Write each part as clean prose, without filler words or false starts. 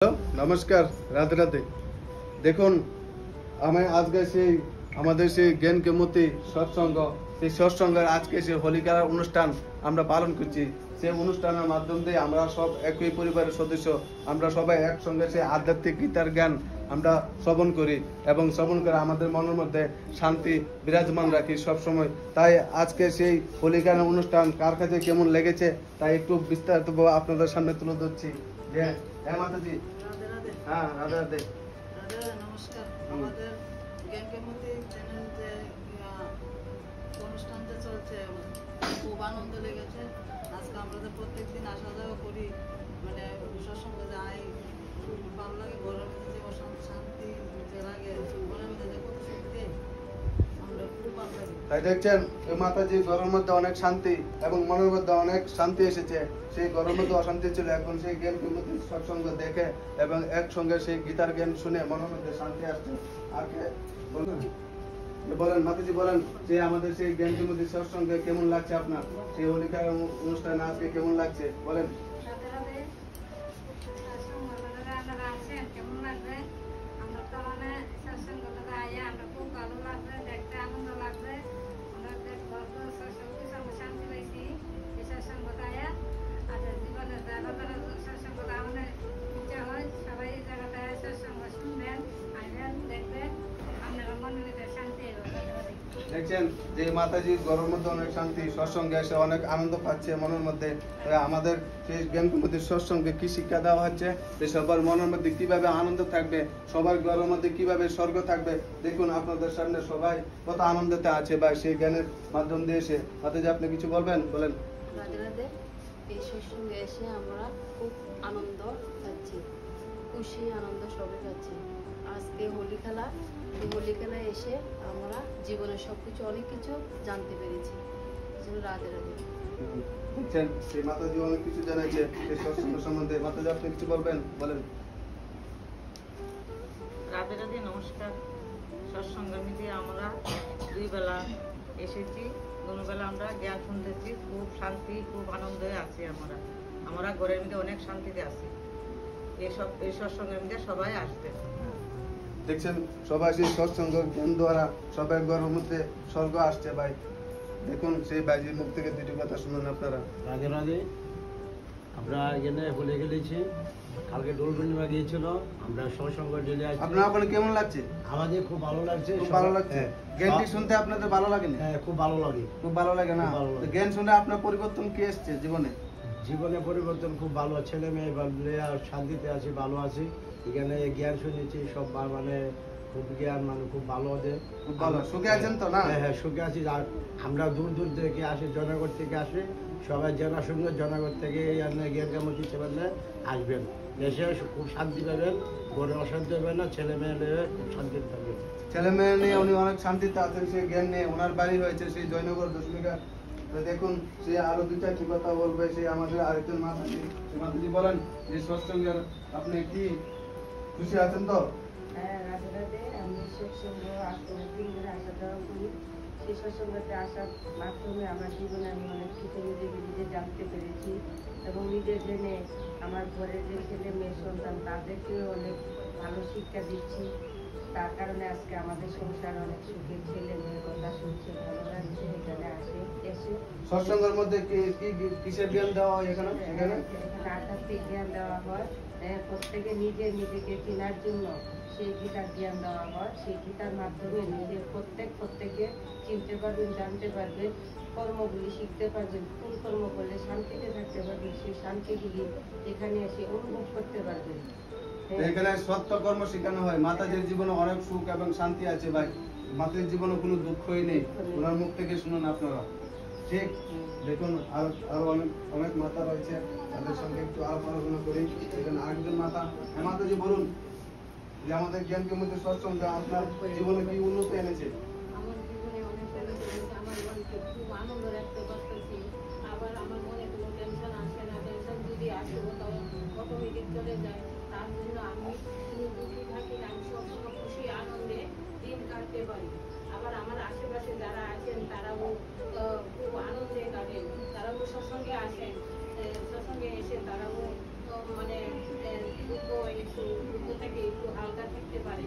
Hello, নমস্কার, রাধে রাধে। দেখুন, আমি আজকে আমাদের সেই জ্ঞান কেমতি সৎসঙ্গ, সেই সৎসঙ্গের আজকে সেই হোলি খেলার অনুষ্ঠান আমরা পালন করছি। সেই অনুষ্ঠানের মাধ্যম দিয়ে আমরা সব একই পরিবারের সদস্য, আমরা সবাই একসঙ্গে সেই আধ্যাত্মিক গীতার জ্ঞান আমরা শ্রবণ করি এবং শ্রবণ করে আমাদের মনের মধ্যে শান্তি বিরাজমান রাখি সবসময়। তাই আজকে সেই হোলি খেলার অনুষ্ঠান কার কাছে কেমন লেগেছে তাই একটু বিস্তারিতভাবে আপনাদের সামনে তুলে ধরছি। যে হ্যাঁ মাতাজি, রাধে রাধে। হ্যাঁ রাধে রাধে। রাধে রাধে, নমস্কার। আমাদের জ্ঞান কেমতি চ্যানেল যে অনুষ্ঠানটা চলছে খুব আনন্দ লেগেছে। আজকে আমরা যে প্রত্যেকদিন আসা যাওয়া করি, মানে সৎসঙ্গে যাই, খুব ভালো লাগে। ঘরের মধ্যে যে শান্তি যে লাগে, ঘরের মধ্যে যে কত শক্তি, আমরা খুব ভালো লাগে। তাই দেখছেন এই মাতাজি ঘরের মধ্যে অনেক শান্তি এবং মনের মধ্যে অনেক শান্তি এসেছে। সেই ঘরের মধ্যে অশান্তি ছিল, এখন সেই জ্ঞান কেমতি সৎসঙ্গ দেখে এবং একসঙ্গে সেই গীতার জ্ঞান শুনে মনের মধ্যে শান্তি আসছে। আর কে বলুন, বলেন মাতাজি, বলেন যে আমাদের সেই জ্ঞান কেমতি সৎসঙ্গে কেমন লাগছে আপনার? সেই হোলি খেলার অনুষ্ঠানে আজকে কেমন লাগছে বলেন? রাধে রাধে। সৎসঙ্গটা আপনারা আছেন, কেমন লাগবে? আমরা তো মানে সৎসঙ্গটা আয়া আমরা খুব ভালো লাগবে, দেখতে আনন্দ লাগবে। আমরা সৎসঙ্গ শান্তি পাইছি এই সৎসঙ্গটা আয়া। আর জীবনে যারা তারা সৎসঙ্গটা আমাদের ইচ্ছা হয়, সবাই এই জায়গাটা সৎসঙ্গ শুনবেন, আইবেন, দেখবেন, আপনারা মনের ভিতরে শান্তি হবে। রাধে রাধে। দেখছেন যে মাতাজির ঘরের মধ্যে অনেক শান্তি, সৎসঙ্গে এসে অনেক আনন্দ পাচ্ছে মনের মধ্যে। আমাদের সেই জ্ঞান কেমতির সৎসঙ্গে কি শিক্ষা দেওয়া হচ্ছে যে সবার মনের মধ্যে কিভাবে আনন্দ থাকবে, সবার ঘরের মধ্যে কিভাবে স্বর্গ থাকবে। দেখুন আপনাদের সামনে সবাই কত আনন্দতে আছে বা সেই জ্ঞানের মাধ্যম দিয়ে এসে। মাতাজি আপনি কিছু বলবেন, বলেন। রাধে রাধে। এই সৎসঙ্গে এসে আমরা খুব আনন্দ পাচ্ছি, খুশি আনন্দ সবই পাচ্ছি। আজকে হোলি খেলা, এই হোলি খেলায় এসে আমরা জীবনের সবকিছু অনেক কিছু জানতে পেরেছি। এই জন্য রাধে রাধে। দেখছেন সেই মাতাজি অনেক কিছু জানাইছে এই সৎসঙ্গ সম্বন্ধে। মাতাজি আপনি কিছু বলবেন, বলেন। রাধে রাধে, নমস্কার। সৎসঙ্গের মধ্যে আমরা দুই বেলা এসেছি, দুবেলা আমরা জ্ঞান শুনতেছি, খুব শান্তি খুব আনন্দে আছি। আমরা ঘরের মধ্যে অনেক শান্তিতে আছি। এই সৎসঙ্গের মধ্যে সবাই আসবে। দেখছেন সবাই সেই সৎসঙ্গ জ্ঞান দ্বারা সবাই ঘরের মধ্যে স্বর্গ আসছে ভাই। দেখুন সেই বাইজির মুখ থেকে দুটি কথা শুনুন আপনারা। রাধে রাধে। আমরা এখানে হোলি খেলেছি, কালকে দোল পূর্ণিমা গিয়েছিল, আমরা সৎসঙ্গ ডেলে আছি। আপনার আপনার কেমন লাগছে? আমাদের খুব ভালো লাগছে। খুব ভালো লাগছে। জ্ঞানটি শুনতে আপনাদের ভালো লাগে না? হ্যাঁ, খুব ভালো লাগে। খুব ভালো লাগে না? খুব ভালো লাগে। তো জ্ঞান শুনে আপনার পরিবর্তন কি এসছে জীবনে? জীবনে পরিবর্তন খুব ভালো, ছেলে মেয়ে আর শান্তিতে আছি, ভালো আছি। এখানে জ্ঞান শুনেছি, সব মানে খুব জ্ঞান, মানে খুব ভালো ওদের। খুব ভালো সুখে আছেন তো না? হ্যাঁ হ্যাঁ, সুখে আছি। আর আমরা দূর দূর থেকে আসি, জনগণ থেকে আসি, সবাই জনসংখ্যা জনগণ থেকে জ্ঞান কেমতি সেখানে আসবেন, এসে খুব শান্তি পাবেন, ঘরে অশান্তি হবে না, ছেলে মেয়ে নিয়ে খুব শান্তিতে থাকবেন। ছেলে মেয়ে নিয়ে উনি অনেক শান্তিতে আছেন সেই জ্ঞান নিয়ে। ওনার বাড়ি হয়েছে সেই জয়নগর দশমিকা। তো দেখুন সে আরো দুই চারটি কথা বলবে সেই আমাদের আরেকজন মাতাজি। মাতাজি বলেন যে সৎসঙ্গের আপনি কি খুশি আছেন তো? হ্যাঁ, রাধে রাধে। আমি সৎসঙ্গ দিন ধরে আসা যাওয়া করি। সেই সৎসঙ্গতে আসার মাধ্যমে আমার জীবনে আমি অনেক কিছু নিজে জানতে পেরেছি এবং নিজে জেনে আমার ঘরের যে ছেলে মেয়ে সন্তান তাদেরকেও অনেক ভালো শিক্ষা দিচ্ছি। তার কারণে আজকে আমাদের সংসার অনেক সুখে, ছেলে মেয়ের কথা শুনছে, ভালো লাগছে। এখানে এসে সৎসঙ্গের মধ্যে কিসের জ্ঞান দেওয়া হয় এখানে? এখানে আধ্যাত্মিক জ্ঞান দেওয়া হয়। প্রত্যেকে নিজেকে চেনার জন্য সেই গীতার জ্ঞান দেওয়া হয়। সেই গীতার মাধ্যমে নিজের প্রত্যেকে চিনতে পারবেন, জানতে পারবেন, কর্মগুলি শিখতে পারবেন, কোন কর্ম করলে শান্তিতে থাকতে পারবেন, সেই শান্তিগুলি এখানে এসে অনুভব করতে পারবেন। এখানে সত্য কর্ম শেখানো হয়। মাতাজির জীবনে অনেক সুখ এবং শান্তি আছে ভাই। মাতাজির জীবনে কোনো দুঃখই নেই। ওনার মুখ থেকে শুনুন আপনারা। ঠিক দেখুন আরো অনেক মাতা রয়েছে, তাদের সঙ্গে একটু আলোচনা করি। এখানে আরেকজন মাতা। হ্যাঁ মাতাজি বলুন যে আমাদের জ্ঞানকে মধ্যে সৎসঙ্গ আপনার জীবনে কি উন্নতি এনেছে? আমার জীবনে অনেক উন্নতি হয়েছে। আমার মনকে খুব আনন্দ রাখতে পারতেছি। আবার আমার মনে কোনো টেনশন আসে না। টেনশন যদি আসে তাও অটোমেটিক চলে যায়। তার জন্য আমি খুশি থাকি, আমি সবসময় খুশি আনন্দে দিন কাটতে পারি। আবার আমার আশেপাশে যারা আছেন তারাও খুব আনন্দে কাটেন, তারাও সৎসঙ্গে আসেন, সৎসঙ্গে এসে তারাও মানে দুঃখ থেকে একটু হালকা থাকতে পারে।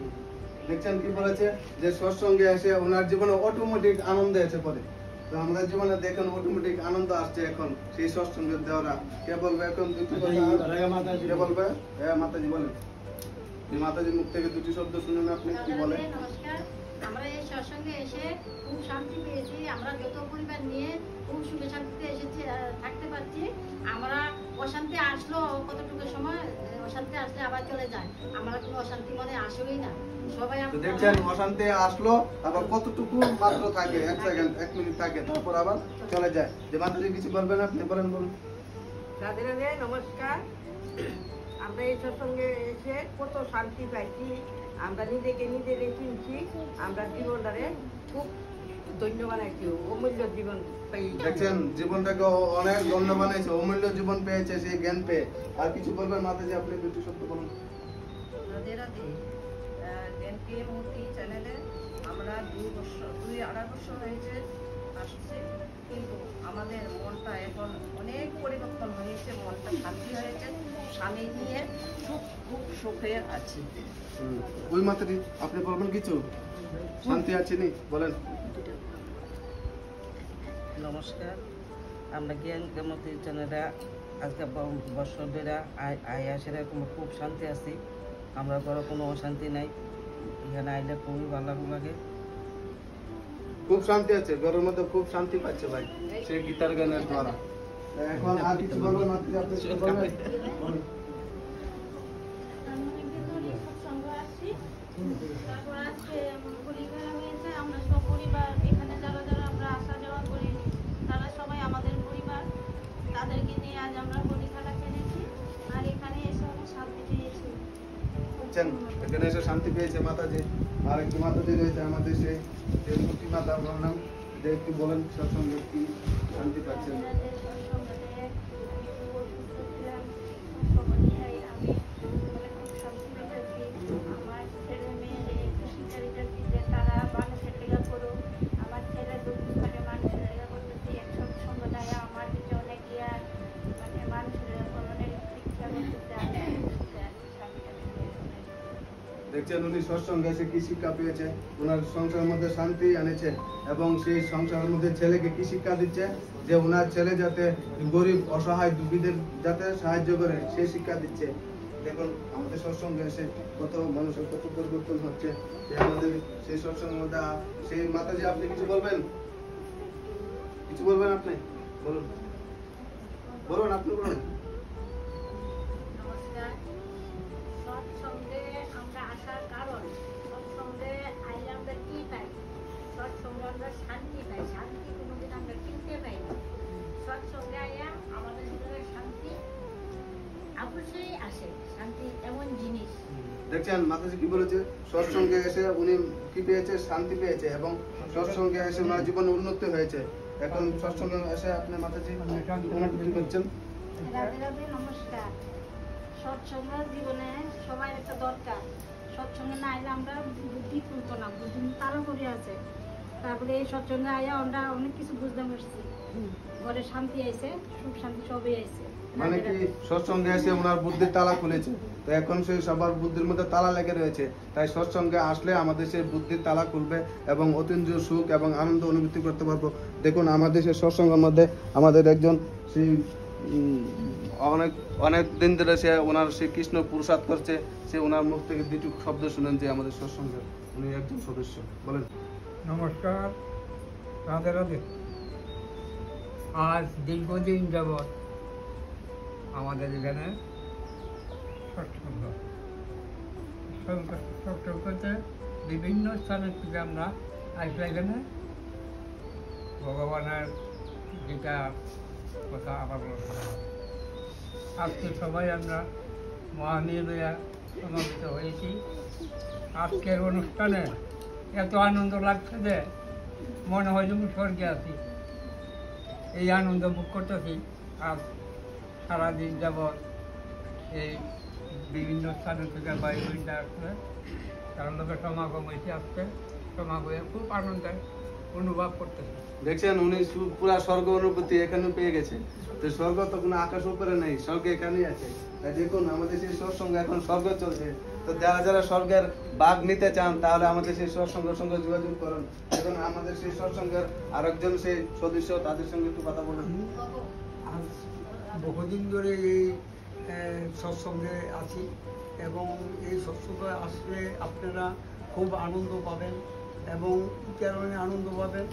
দেখছেন কি বলেছে যে সৎসঙ্গে এসে ওনার জীবনে অটোমেটিক আনন্দ এসে পড়ে। তো আমাদের জীবনে দেখুন অটোমেটিক আনন্দ আসছে এখন সেই সৎসঙ্গের দেওয়ারা। কে বলবে এখন দুটি কথা? কে বলবে? হ্যাঁ মাতাজি বলেন। এই মাতাজির মুখ থেকে দুটি শব্দ শুনুন আপনি কি বলে। নমস্কার, আমরা এই সৎসঙ্গে এসে খুব শান্তি পেয়েছি। আমরা যত পরিবার নিয়ে খুব সুখে শান্তিতে এসেছি, থাকতে পারছি। আমরা অশান্তি আসলো কতটুকু সময়, অশান্তি আসলে আবার চলে যায়। আমরা কোনো অশান্তি মনে আসেই না। সবাই তো দেখছেন অশান্তি আসলো আবার কতটুকু মাত্র থাকে, 1 সেকেন্ড 1 মিনিট থাকে, তারপর আবার চলে যায়। যে মাতাজি কিছু বলবেন আপনি বলেন বলুন। রাধে রাধে, নমস্কার। আমরা এই সৎসঙ্গে এসে কত শান্তি পাইছি, আমরা নিজেকে নিজেকে চিনছি, আমরা জীবনটারে খুব ধন্য বানাইছি, অমূল্য জীবন পেয়েছি। দেখছেন জীবনটাকে অনেক ধন্য বানাইছে, অমূল্য জীবন পেয়েছে সেই জ্ঞান পেয়ে। আর কিছু বলবেন মাতাজি আপনি দুটি শব্দ বলুন। রাধে রাধে, জ্ঞানকে মূর্তি চ্যানেলে আমরা 2-2.5 বছর হয়েছে আসছে, কিন্তু আমাদের মনটা এখন অনেক পরিবর্তন হয়েছে, মনটা শান্তি হয়েছে, স্বামী নিয়ে খুব সুখে আছি। ওই মাতাজি আপনি বলবেন কিছু? শান্তি আছে নি বলেন। নমস্কার, আমরা জ্ঞান কেমতি চ্যানেলে আজকে বছর ধরে আসে খুব শান্তি আছি। আমরা ঘরে কোনো অশান্তি নাই, এখানে আইলে খুবই ভালো লাগে। খুব শান্তি আছে, ঘরের মধ্যে খুব শান্তি পাচ্ছে ভাই সেই গীতার গানের দ্বারা। এখন আর কিছু বলবেন মাতাজি আপনি কিছু বলবেন? তারপর আজকে হোলি খেলা হয়েছে, আমরা সপরিবার এখানে যারা যারা আমরা আসা যাওয়া করি তারা সবাই আমাদের পরিবার, তাদেরকে নিয়ে আজ আমরা হোলি খেলা খেলেছি আর এখানে এসে অনেক শান্তি পেয়েছি। বুঝছেন এখানে এসে শান্তি পেয়েছে মাতাজি। আর একটি মাতাজি রয়েছে আমাদের সেই মূর্তি মাতা, ওনার নাম যে একটু বলেন সৎসঙ্গে কি শান্তি পাচ্ছেন। দেখছেন উনি সৎসঙ্গে এসে কি শিক্ষা পেয়েছে, ওনার সংসারের মধ্যে শান্তি এনেছে এবং সেই সংসারের মধ্যে ছেলেকে কি শিক্ষা দিচ্ছে যে ওনার ছেলে যাতে গরিব অসহায় দুঃখীদের যাতে সাহায্য করে সেই শিক্ষা দিচ্ছে। দেখুন আমাদের সৎসঙ্গে এসে কত মানুষের কত পরিবর্তন হচ্ছে, যে আমাদের সেই সৎসঙ্গের মধ্যে সেই মাতাজি আপনি কিছু বলবেন? কিছু বলবেন আপনি বলুন, বলুন আপনি বলুন। নমস্কার, সৎসঙ্গে আমরা আসার কারণ, সৎসঙ্গে আইলে আমরা কি পাই? সৎসঙ্গে আমরা শান্তি পাই, শান্তি কোনোদিন আমরা কিনতে পাই না। সৎসঙ্গে আইয়া আমাদের ভিতরে শান্তি অবশ্যই আসে, শান্তি এমন জিনিস। দেখছেন মাতাজি কি বলেছে, সৎসঙ্গে এসে উনি কি পেয়েছে? শান্তি পেয়েছে এবং সৎসঙ্গে এসে ওনার জীবনে উন্নতি হয়েছে। এখন সৎসঙ্গে এসে আপনি মাতাজি কি করছেন? রাধে রাধে, নমস্কার। সৎসঙ্গ জীবনে সবাই একটা দরকার। সৎসঙ্গে না আইলে আমরা বুদ্ধি খুলতো না, বুদ্ধি তারও করে আছে। তারপরে এই সৎসঙ্গে আইয়া আমরা অনেক কিছু বুঝতে পারছি, ঘরে শান্তি আইছে, সুখ শান্তি সবই আইছে। মানে কি সৎসঙ্গে এসে ওনার বুদ্ধির তালা খুলেছে, তো এখন সেই সবার বুদ্ধির মধ্যে তালা লেগে রয়েছে। তাই সৎসঙ্গে আসলে আমাদের সেই বুদ্ধির তালা খুলবে এবং অতীন্দ্রিয় সুখ এবং আনন্দ অনুভূতি করতে পারবো। দেখুন আমাদের সেই সৎসঙ্গের মধ্যে আমাদের একজন সেই অনেক দিন ধরে সে ওনার সেই কৃষ্ণ পুরুষার্থ করছে, সে ওনার মুখ থেকে দুটো শব্দ শুনেন যে আমাদের সৎসঙ্গে উনি একজন সদস্য। বলেন। নমস্কার, রাধে রাধে। আজ দীর্ঘদিন যাবৎ আমাদের এখানে সৎসঙ্গতে বিভিন্ন স্থানের থেকে আমরা আসলে এখানে ভগবানের গীতা কথা আবার আজকে সবাই আমরা মহানিয়া সমাবেত হয়েছি। আজকের অনুষ্ঠানে এত আনন্দ লাগছে যে মনে হয় যেমন স্বর্গে আছি। এই আনন্দ ভোগ করতেছি। আজ সারাদিন যাবৎ এই বিভিন্ন স্থানের থেকে ভাই বোনরা আসছে, তার লোকের সমাগম হয়েছে, আজকে সমাগমে খুব আনন্দ অনুভব করতেছি। দেখছেন উনি পুরা স্বর্গ অনুভূতি এখানে পেয়ে গেছে। তো স্বর্গ তো কোনো আকাশ উপরে নেই, স্বর্গ এখানেই আছে। দেখুন আমাদের সেই সৎসঙ্গ এখন স্বর্গ চলছে, তো যারা যারা স্বর্গের ভাগ নিতে চান তাহলে আমাদের সেই সৎসঙ্গের সঙ্গে যোগাযোগ করুন। এখন আমাদের সেই সৎসঙ্গের আরেকজন সেই সদস্য, তাদের সঙ্গে একটু কথা বলুন। আজ বহুদিন ধরে এই সৎসঙ্গে আছি এবং এই সৎসঙ্গে আসলে আপনারা খুব আনন্দ পাবেন এবং কি কারণে আনন্দ পাবেন,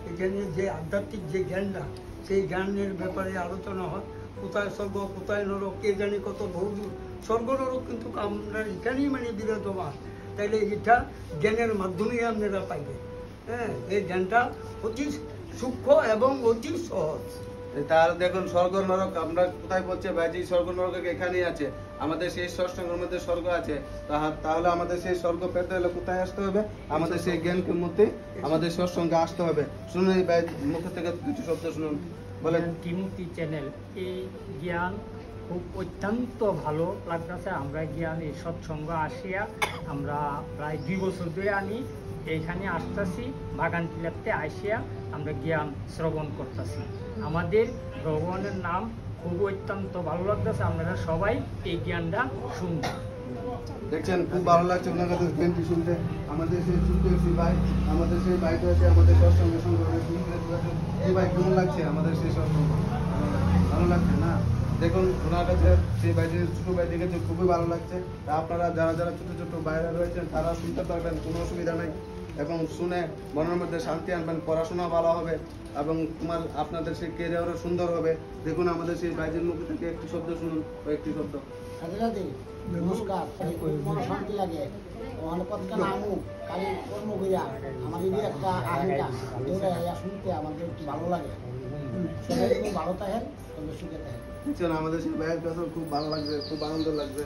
এখানে যে আধ্যাত্মিক যে জ্ঞানটা সেই জ্ঞানের ব্যাপারে আলোচনা হয়। কোথায় স্বর্গ কোথায় নরক কে জানি কত বহুদূর, স্বর্গ নরক কিন্তু আমরা এখানেই মানে বিরাজমান। তাইলে এটা জ্ঞানের মাধ্যমেই আপনারা পাইবেন। হ্যাঁ, এই জ্ঞানটা অতি সূক্ষ্ম এবং অতি সহজ। তার দেখুন স্বর্গ নরক আমরা কোথায় বলছে ভাইজি, স্বর্গ নরক এখানেই আছে, আমাদের সেই সৎসঙ্গের মধ্যে স্বর্গ আছে। তাহলে আমাদের সেই স্বর্গ পেতে হলে কোথায় আসতে হবে? আমাদের সেই জ্ঞানকে মধ্যে আমাদের সৎসঙ্গে আসতে হবে। শুনুন এই ভাই মুখ থেকে কিছু শব্দ শুনুন, বলেন। টিমুতি চ্যানেল, এই জ্ঞান খুব অত্যন্ত ভালো লাগতেছে। আমরা জ্ঞান এই সৎসঙ্গ আসিয়া আমরা প্রায় 2 বছর ধরে আমি এইখানে আসতেছি, বাগান টিলাতে আসিয়া আমরা জ্ঞান শ্রবণ করতেছি। আমাদের ভগবানের নাম খুব অত্যন্ত ভালো লাগতেছে। আপনারা সবাই এই জ্ঞানটা শুনবেন। দেখছেন খুব ভালো লাগছে ওনার কাছে জ্ঞানটি শুনতে। আমাদের সেই ছোট্ট একটি ভাই, আমাদের সেই ভাইটা আছে আমাদের সৎসঙ্গের সঙ্গে এই ভাই কেমন লাগছে আমাদের সেই সৎসঙ্গ? ভালো লাগছে না? দেখুন ওনার কাছে সেই ভাইটির ছোটো ভাই দেখেছে খুবই ভালো লাগছে। তা আপনারা যারা যারা ছোটো ছোটো বাইরে রয়েছেন তারা শুনতে পারবেন, কোনো অসুবিধা নেই এবং শুনে মনের মধ্যে শান্তি আনবেন, পড়াশোনা ভালো হবে এবং আপনাদের সেই কেরিয়ারও সুন্দর হবে। দেখুন আমাদের সেই ভাইটির মুখ থেকে একটি শব্দ শুনুন, কয়েকটি শব্দ। নমস্কার, মন শান্তি লাগে অনেক কথা আমু কালি কর্ম কইরা আমাদের একটা আহ্বান ওরা শুনতে আমাদের একটু ভালো লাগে। সবাই খুব ভালো থাকেন, সবাই সুখে থাকেন। বুঝছেন আমাদের সেই ভাইয়ের কথা খুব ভালো লাগবে, খুব আনন্দ লাগবে।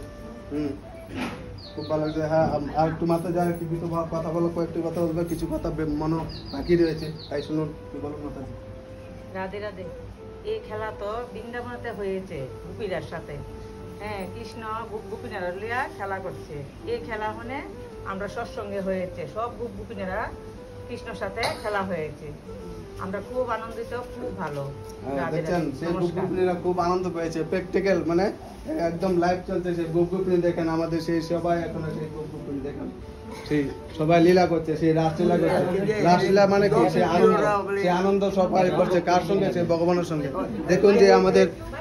খুব ভালো লাগছে। হ্যাঁ, আর একটু মাত্র যা একটু কিছু কথা বলো, কয়েকটি কথা বলবে, কিছু কথা মনে বাকি রয়েছে, তাই শুনুন কি বলুন মাতাজি। রাধে রাধে। এই খেলা তো বৃন্দাবনেতে হয়েছে গোপীদের সাথে। হ্যাঁ, কৃষ্ণ গোপীনারা লিয়া খেলা করছে। এই খেলা হলে আমরা সৎসঙ্গে হয়েছে, সব গোপীনারা কৃষ্ণর সাথে খেলা হয়েছে। আমরা খুব আনন্দিত, খুব ভালো। দেখছেন সেই গোপীরা খুব আনন্দ পেয়েছে। প্র্যাকটিক্যাল মানে একদম লাইভ চলছে। সেই গোপী দেখেন আমাদের সেই সবাই এখন সেই গোপী দেখেন সেই সবাই লীলা করছে, সেই রাসলীলা করছে। রাসলীলা মানে কি? সেই আনন্দ সবাই করছে। কার সঙ্গে? সেই ভগবানের সঙ্গে। দেখুন যে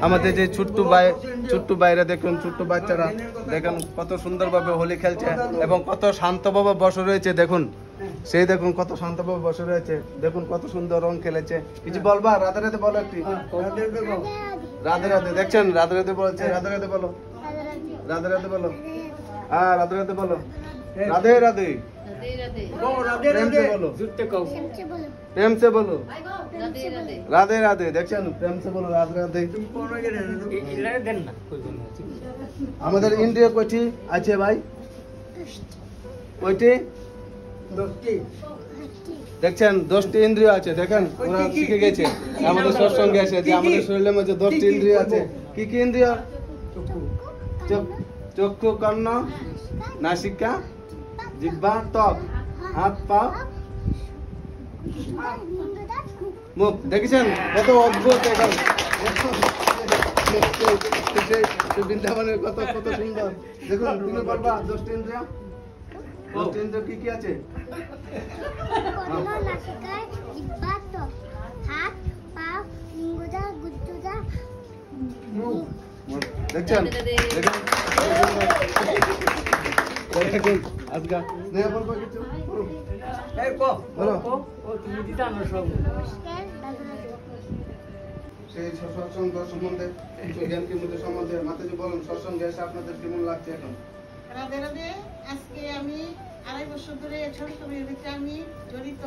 আমাদের যে ছোট্ট বাইরে দেখুন, ছোট্ট বাচ্চারা দেখুন কত সুন্দরভাবে হোলি খেলছে এবং কত শান্তভাবে বসে রয়েছে। দেখুন সেই দেখুন কত শান্তভাবে বসে রয়েছে, দেখুন কত সুন্দর রং খেলেছে। কিছু বলবা? রাধে রাধে বলো একটি। রাধে রাধে। দেখছেন রাধে রাধে বলছে। রাধে রাধে বলো, রাধে রাধে বলো। হ্যাঁ, রাধে রাধে বলো। রাধে রাধে। প্রেম से बोलो, प्रेम से बोलो। राधे राधे। দেখছেন প্রেম से बोलो, রাধে রাধে। আমাদের ইন্দ্রিয় কয়টি আছে ভাই? কয়টি? 10টি। দেখছেন 10টি ইন্দ্রিয় আছে। দেখেন ওরা শিখে গেছে আমাদের সৎসঙ্গে এসে যে আমাদের শরীরের মধ্যে 10টি ইন্দ্রিয় আছে। কি কি ইন্দ্রিয়? চক্ষু, কর্ণ, নাসিকা, জিহ্বা, ত্বক, হাত, পা, মুখ। দেখেছেন কত অদ্ভুত এখন বৃন্দাবনের কত কত সুন্দর। দেখুন তুমি বলবা 10টি ইন্দ্রিয়? 10টি ইন্দ্রিয় কি কি আছে? দেখছেন দেখুন আজকে স্নেহ বলবো কিছু সেই সৎসঙ্গ সম্বন্ধে কিছু জ্ঞানকে মধ্যে সম্বন্ধে মাতাজি বলুন। সৎসঙ্গে এসে আপনাদের কেমন লাগছে এখন? রাধে রাধে। আজকে আমি 2.5 বছর ধরে সৎসঙ্গের ভিতরে আমি জড়িত।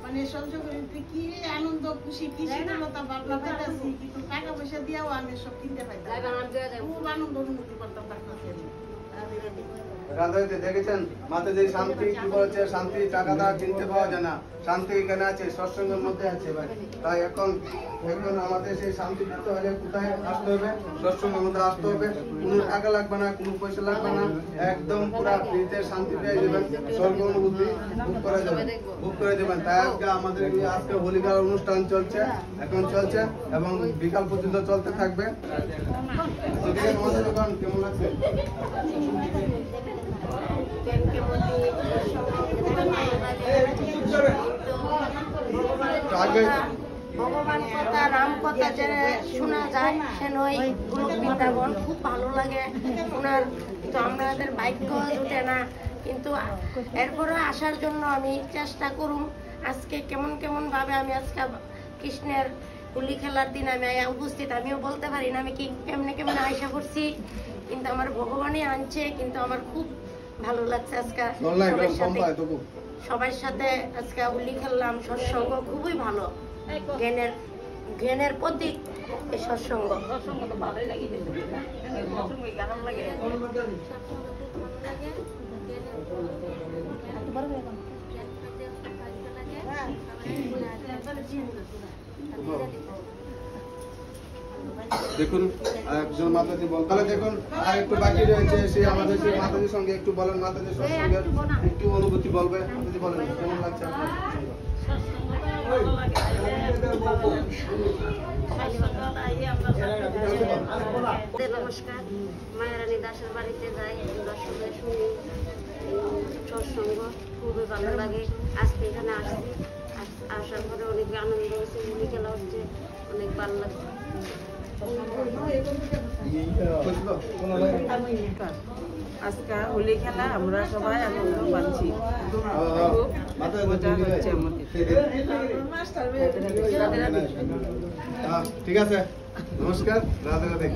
মানে সৎসঙ্গের ভিতরে কি আনন্দ, খুশি, কি শীতলতা ভাবনা পেতেছি, কিন্তু টাকা পয়সা দিয়েও আমি সব কিনতে পাইতাম। খুব আনন্দ অনুভূতি করতাম তার কাছে। রাধে রাধে। রাধে রাধে। দেখেছেন মাতাজি শান্তি কি বলেছে? শান্তি টাকা দ্বারা কিনতে পাওয়া যায় না, শান্তি এখানে আছে, সৎসঙ্গের মধ্যে আছে ভাই। তাই এখন আমাদের সেই শান্তি পেতে হলে কোথায় আসতে হবে? সৎসঙ্গের মধ্যে আসতে হবে। কোনো টাকা লাগবে না, কোনো পয়সা লাগবে না, একদম পুরা ফ্রিতে শান্তি পেয়ে যাবেন, স্বর্গ অনুভূতি বুক করে যাবেন। তাই আমাদের আজকে হোলি খেলার অনুষ্ঠান চলছে, এখন চলছে এবং বিকাল পর্যন্ত চলতে থাকবে। তো দেখেন আমাদের দোকান কেমন লাগছে? তো আগে ভগবান কথা রাম কথা যে শোনা যায় সে নয় গোলক বৃন্দাবন খুব ভালো লাগে ওনার। তো আমাদের ভাগ্য জুটে না, কিন্তু এরপরে আসার জন্য আমি চেষ্টা করুম। আজকে কেমন কেমন ভাবে আমি আজকে কৃষ্ণের হোলি খেলার দিন আমি উপস্থিত, আমিও বলতে পারি না আমি কি কেমনে কেমনে আশা করছি, কিন্তু আমার ভগবানই আনছে। কিন্তু আমার খুব ভালো লাগছে আজকে সবার সাথে আজকে হোলি খেললাম। সৎসঙ্গ খুবই ভালো, জ্ঞানের প্রতীক এই সৎসঙ্গ। তো ভালোই লাগে, খারাপ লাগে। দেখুন একজন মাতাজি বল, তাহলে দেখুন আর একটু বাকি রয়েছে, সে আমাদের সেই মাতাজির সঙ্গে একটু বলেন, মাতাজির সঙ্গে একটু অনুভূতি বলবে। মাতাজি বলেন কেমন লাগছে আপনার? নমস্কার, মায়ারানী দাসের বাড়িতে যাই, দর্শনে শুনি সৎসঙ্গ খুবই ভালো লাগে। আজকে এখানে আসছি, আসার পরে অনেক আনন্দ হচ্ছে, হোলি খেলা হচ্ছে, অনেক ভালো লাগছে। আজকে হোলি খেলা আমরা সবাই আনন্দ পাচ্ছি, মজা হচ্ছে আমাদের। ঠিক আছে, নমস্কার, রাধে রাধে।